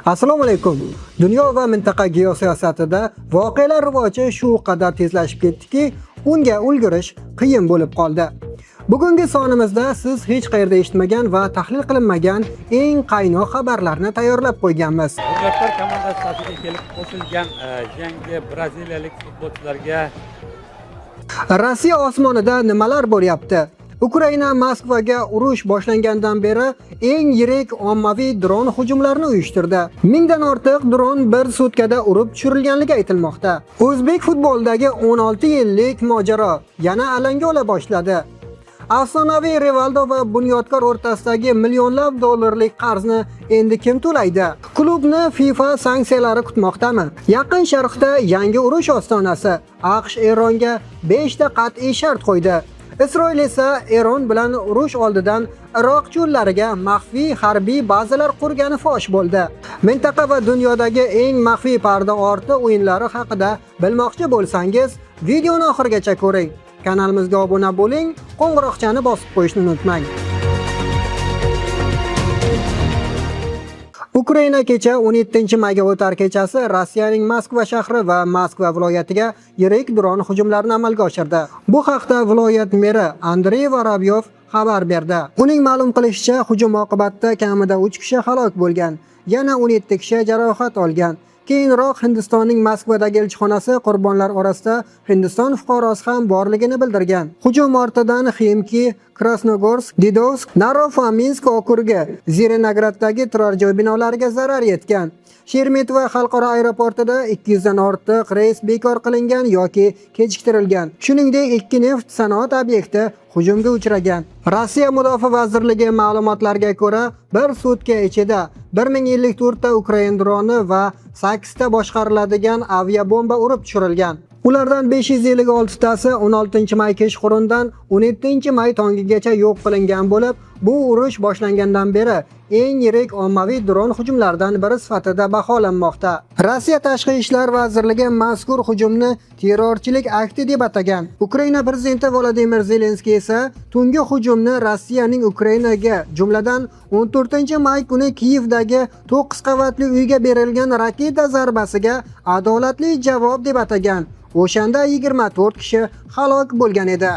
Assalomu alaykum. Dunyo va mintaqa geosiyosatida voqealar rivoji shu qadar tezlashib ketdiki, unga ulgurish qiyin bo'lib qoldi. Bugungi sonimizda siz hech qayerda eshitmagan va tahlil qilinmagan eng qaynoq xabarlarni tayyorlab qo'yganmiz. Bunyodkor komandasi safiga kelib qo'shilgan yangi braziliyalik futbolchilarga Rossiya osmonida nimalar bo'lyapti? Ukraina Moskvaga urush boshlangandan beri eng yirik ommaviy dron hujumlarini uyushtirdi. 1000 dan ortiq dron bir sutkada urib tushirilganligi aytilmoqda. O'zbek futbolidagi 16 yillik mojaro yana alanga ola boshladi. Afsonaviy Rivaldo va Bunyodkor o'rtasidagi millionlab dollarlik qarzni endi kim to'laydi? Klubni FIFA sanksiyalari kutmoqdami? Yaqin Sharqda yangi urush ostonasi. AQSh Eronga 5 ta qat'iy shart qo'ydi. Isroil esa Eron bilan urush oldidan Iroq cho'llariga maxfiy harbiy bazalar qurgani fosh bo'ldi. Mintaqa va dunyodagi eng maxfiy parda orti o'yinlari haqida bilmoqchi bo'lsangiz, videoni oxirigacha ko'ring. Kanalimizga obuna bo'ling, qo'ng'iroqchani bosib qo'yishni unutmang. Ukraina kecha 17-mayga o'tar kechasi Rossiyaning Moskva shahri va Moskva viloyatiga yirik dron hujumlarini amalga oshirdi. Bu haqda viloyat meri Andrey Vorobyov xabar berdi. Uning ma'lum qilishicha, hujum oqibatida kamida 3 kishi halok bo'lgan, yana 17 kishi jarohat olgan. Keyinroq Hindistonning Moskvadagi elchixonasi qurbonlar orasida Hindiston fuqarosi ham borligini bildirgan. Hujum ortidan Ximki, Krasnogorsk, Didovsk, Narofominsk okrugi, Zelenograddagi turar joy binolariga zarar yetgan. Sheremetyevo xalqaro aeroportida 200 dan ortiq reys bekor qilingan yoki kechiktirilgan. Shuningdek, 2 neft sanoat obyekti hujumga uchragan. Rossiya Mudofaa vazirligi ma'lumotlariga ko'ra, bir sutka ichida 1054 ta Ukraina droni va 8 ta boshqariladigan aviabomba urib tushirilgan. Ulardan 556 tasi 16-may kechqurundan 17-may tongigacha yo'q qilingan bo'lib, bu urush boshlangandan beri eng yirik ommaviy dron hujumlaridan biri sifatida baholanmoqda. Rossiya Tashqi ishlar vazirligi mazkur hujumni terrorchilik akti deb atagan. Ukraina prezidenti Volodimir Zelenskiy esa tungi hujumni Rossiyaning Ukrainaga, jumladan 14-may kuni Kiyevdagi 9 qavatli uyga berilgan raketa zarbasiga adolatli javob deb atagan. O'shanda 24 kishi halok bo'lgan edi.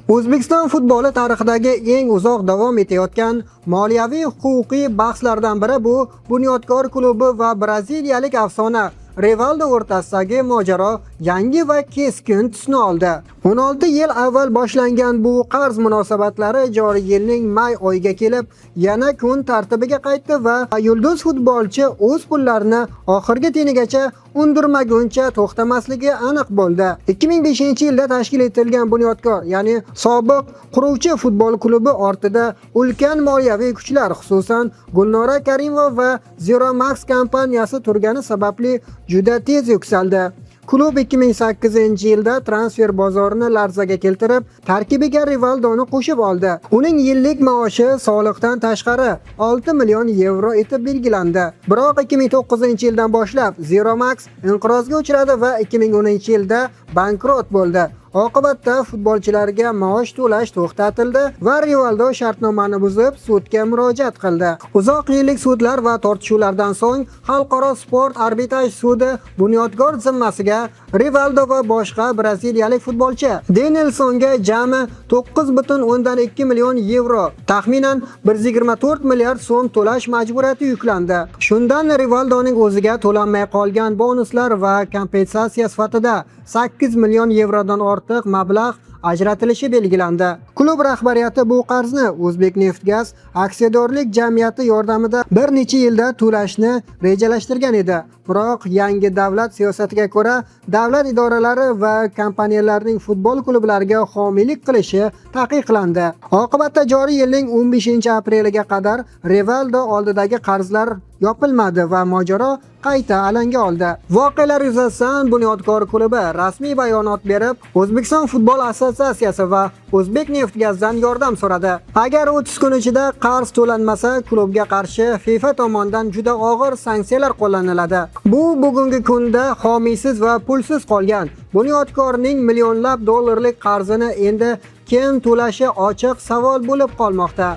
O'zbekiston futboli tarixidagi eng uzoq davom etayotgan moliyaviy huquqiy bahslardan biri bu Bunyodkor klubi va braziliyalik afsona Rivaldo o'rtasidagi mojaro yangi va keskin tusni oldi. 16 yil avval boshlangan bu qarz munosabatlari joriy yilning may oyiga kelib yana kun tartibiga qaytdi va yulduz futbolchi o'z pullarini oxirgi tenigacha undirmaguncha to'xtamasligi aniq bo'ldi. 2005-yilda tashkil etilgan Bunyodkor, ya'ni sobiq quruvchi futbol klubi ortida ulkan moliyaviy kuchlar, xususan Gulnora Karimova va Zero Max kompaniyasi turgani sababli juda tez yuksaldi. Klub 2008-yilda transfer bozorini larzaga keltirib, tarkibiga Rivaldoni qo'shib oldi. Uning yillik maoshi soliqdan tashqari 6 million yevro etib belgilandi. Biroq 2009-yildan boshlab Zero Max inqirozga uchradi va 2010-yilda bankrot bo'ldi. Oqibatda futbolchilarga maosh to'lash to'xtatildi va Rivaldo shartnomani buzib sudga murojaat qildi. Uzoq yillik sudlar va tortishuvlardan so'ng Xalqaro sport arbitraj sudi Bunyodkor zimmasiga Rivaldo va boshqa braziliyalik futbolchi Denelsonga jami 9,2 million yevro, taxminan 124 milliard so'm to'lash majburiyati yuklandi. Shundan Rivaldoning o'ziga to'lanmay qolgan bonuslar va kompensatsiya sifatida 8 million yevrodan ortiq mablag' ajratilishi belgilandi. Klub rahbariyati bu qarzni O'zbekneftgaz aksiyadorlik jamiyati yordamida bir necha yilda to'lashni rejalashtirgan edi. Biroq yangi davlat siyosatiga ko'ra, davlat idoralari va kompaniyalarning futbol klublariga homiylik qilishi taqiqlandi. Oqibatda joriy yilning 15-apreliga qadar Rivaldo oldidagi qarzlar yopilmadi va mojaro qayta alanga oldi. Voqealar yuzasidan Bunyodkor klubi rasmiy bayonot berib, O'zbekiston futbol assotsiatsiyasi va O'zbekneftgazdan yordam so'radi. Agar 30 kun ichida qarz to'lanmasa, klubga qarshi FIFA tomonidan juda og'ir sanksiyalar qo'llaniladi. Bu bugungi kunda homiysiz va pulsiz qolgan Bunyodkorning millionlab dollarlik qarzini endi kim to'lashi ochiq savol bo'lib qolmoqda.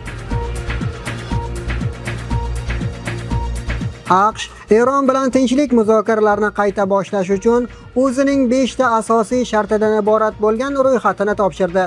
AQSh Eron bilan tinchlik muzokaralarini qayta boshlash uchun o'zining 5 ta asosiy shartidan iborat bo'lgan ro'yxatini topshirdi.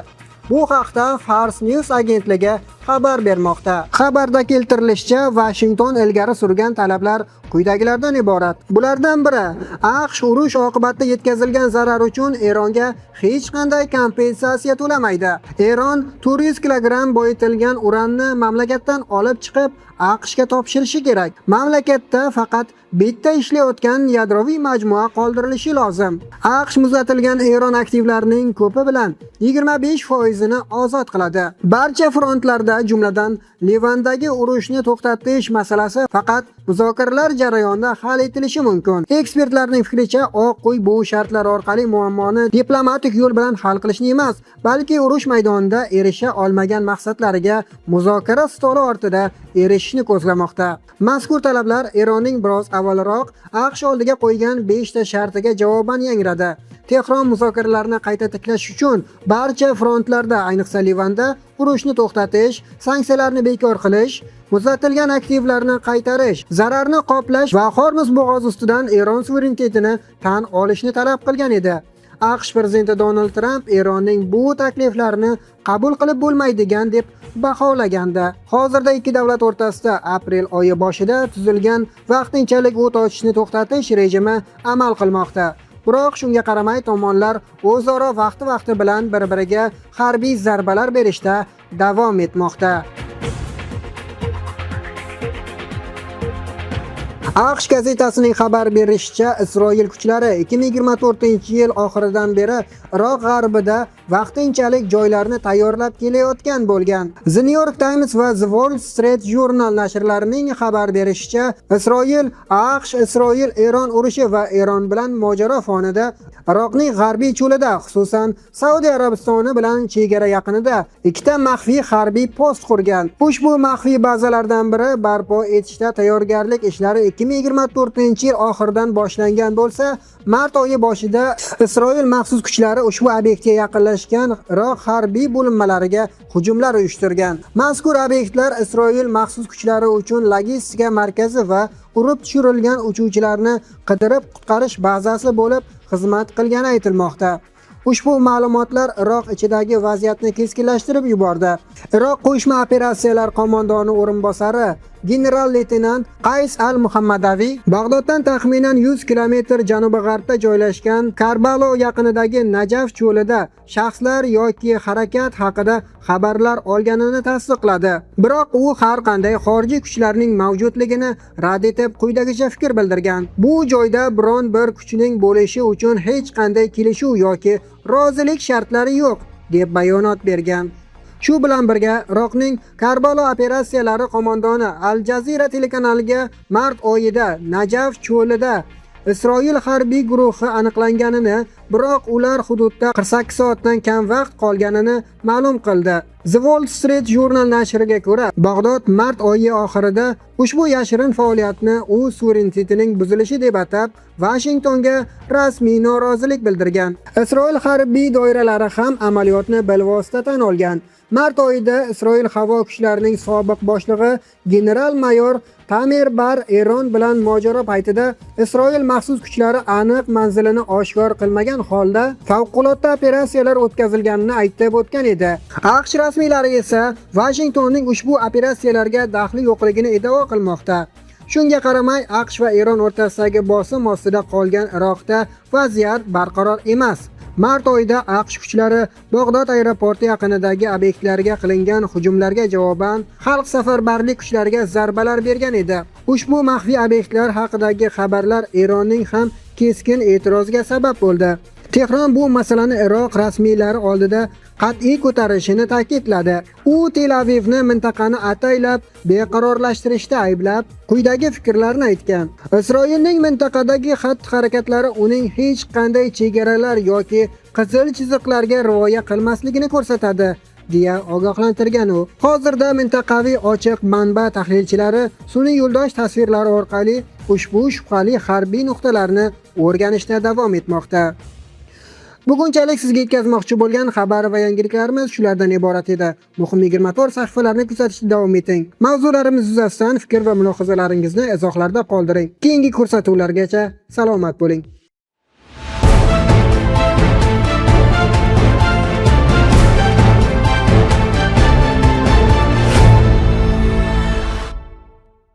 Bu haqda Fars News agentligi xabar bermoqda. Xabarda keltirilishicha, Washington ilgari surgan talablar quyidagilardan iborat. Bulardan biri, AQSh urush oqibatida yetkazilgan zarar uchun Eronga hech qanday kompensatsiya to'lamaydi. Eron 400 kilogramm boyitilgan uranni mamlakatdan olib chiqib AQShga topshirishi kerak. Mamlakatda faqat bitta ishlayotgan yadroviy majmua qoldirilishi lozim. AQSh muzlatilgan Eron aktivlarining ko'pi bilan 25% ozod qiladi. Barcha frontlarda, jumladan Livandagi urushni to'xtatish masalasi faqat muzokaralar jarayonida hal etilishi mumkin. Ekspertlarning fikricha, Oq uy bu shartlar orqali muammoni diplomatik yo'l bilan hal qilishni emas, balki urush maydonida erisha olmagan maqsadlariga muzokara stoli ortida erishishni ko'zlamoqda. Mazkur talablar Eronning biroz avvalroq AQSh oldiga qo'ygan 5 ta shartiga javoban yangradi. Tehron muzokaralarni qayta tiklash uchun barcha frontlarda, ayniqsa Livanda urushni to'xtatish, sanksiyalarni bekor qilish, muzlatilgan aktivlarni qaytarish, zararni qoplash va Hormuz bo'g'ozi ustidan Eron suverenitetini tan olishni talab qilgan edi. AQSh prezidenti Donald Tramp Eronning bu takliflarini qabul qilib bo'lmaydigan deb baholagandi. Hozirda ikki davlat o'rtasida aprel oyi boshida tuzilgan vaqtinchalik o't ochishni to'xtatish rejimi amal qilmoqda. Biroq shunga qaramay tomonlar o'zaro vaqti bilan bir-biriga harbiy zarbalar berishda davom etmoqda. AQSh gazetasining xabar berishicha, Isroil kuchlari 2024-yil oxiridan beri Iroq g'arbida vaqtinchalik joylarni tayyorlab kelayotgan bo'lgan. The New York Times va The Wall Street Journal nashrlarining xabar berishicha, Isroil-Eron urushi va Eron bilan mojaro fonida Iroqning g'arbiy cho'lida, xususan Saudiya Arabistoni bilan chegara yaqinida ikkita maxfiy harbiy post qurgan. Ushbu maxfiy bazalardan biri barpo etishda tayyorgarlik ishlari 2024-yil oxiridan boshlangan bo'lsa, mart oyi boshida Isroil maxsus kuchlari ushbu obyektga yaqinlashgan Iroq harbiy bo'linmalariga hujumlar uyushtirgan. Mazkur obyektlar Isroil maxsus kuchlari uchun logistika markazi va urib tushirilgan uchuvchilarni qidirib qutqarish bazasi bo'lib xizmat qilgani aytilmoqda. Ushbu ma'lumotlar Iroq ichidagi vaziyatni keskinlashtirib yubordi. Iroq qo'shma operatsiyalar qo'mondoni o'rinbosari general-leytenant Qays al-Muhammadaviy Bag'doddan taxminan 100 kilometr janubi-g'arbda joylashgan Karbalo yaqinidagi Najaf cho'lida shaxslar yoki harakat haqida xabarlar olganini tasdiqladi. Biroq u har qanday xorijiy kuchlarning mavjudligini rad etib quyidagicha fikr bildirgan. Bu joyda biron bir kuchning bo'lishi uchun hech qanday kelishuv yoki rozilik shartlari yo'q deb bayonot bergan. Shu bilan birga Iroqning Karbalo operatsiyalari qo'mondoni Al Jazeera telekanaliga mart oyida Najaf cho'lida Isroil harbiy guruhi aniqlanganini, biroq ular hududda 48 soatdan kam vaqt qolganini ma'lum qildi. The Wall Street Journal nashriga ko'ra, Bag'dod mart oyi oxirida ushbu yashirin faoliyatni u suverenitetining buzilishi deb atab, Washingtonga rasmiy norozilik bildirgan. Isroil harbiy doiralari ham amaliyotni bilvosita tan olgan. Mart oyida Isroil havo kuchlarining sobiq boshlig'i general-mayor Tamer Bar Eron bilan mojaro paytida Isroil maxsus kuchlari aniq manzilini oshkor qilmagan holda favqulodda operatsiyalar o'tkazilganini aytib o'tgan edi. AQSh rasmiylari esa Washingtonning ushbu operatsiyalarga daxli yo'qligini iddao qilmoqda. Shunga qaramay, AQSh va Eron o'rtasidagi bosim ostida qolgan Iroqda vaziyat barqaror emas. Mart oyida AQSh kuchlari Bag'dod aeroporti yaqinidagi obyektlarga qilingan hujumlarga javoban xalq safarbarlik kuchlariga zarbalar bergan edi. Ushbu maxfiy obyektlar haqidagi xabarlar Eronning ham keskin e'tiroziga sabab bo'ldi. Tehron bu masalani Iroq rasmiylari oldida qat'iy ko'tarishini ta'kidladi. U Tel Avivni mintaqani ataylab beqarorlashtirishda ayblab, quyidagi fikrlarni aytgan. Isroilning mintaqadagi xatti-harakatlari uning hech qanday chegaralar yoki qizil chiziqlarga rioya qilmasligini ko'rsatadi, deya ogohlantirgan u. Hozirda mintaqaviy ochiq manba tahlilchilari sun'iy yo'ldosh tasvirlari orqali ushbu shubhali harbiy nuqtalarni o'rganishda davom etmoqda. Bugunchalik sizga yetkazmoqchi bo'lgan xabar va yangiliklarimiz shulardan iborat edi. Muhim 24 sahifalarni kuzatishda davom eting. Mavzularimiz yuzasidan fikr va mulohazalaringizni izohlarda qoldiring. Keyingi ko'rsatuvlargacha salomat bo'ling.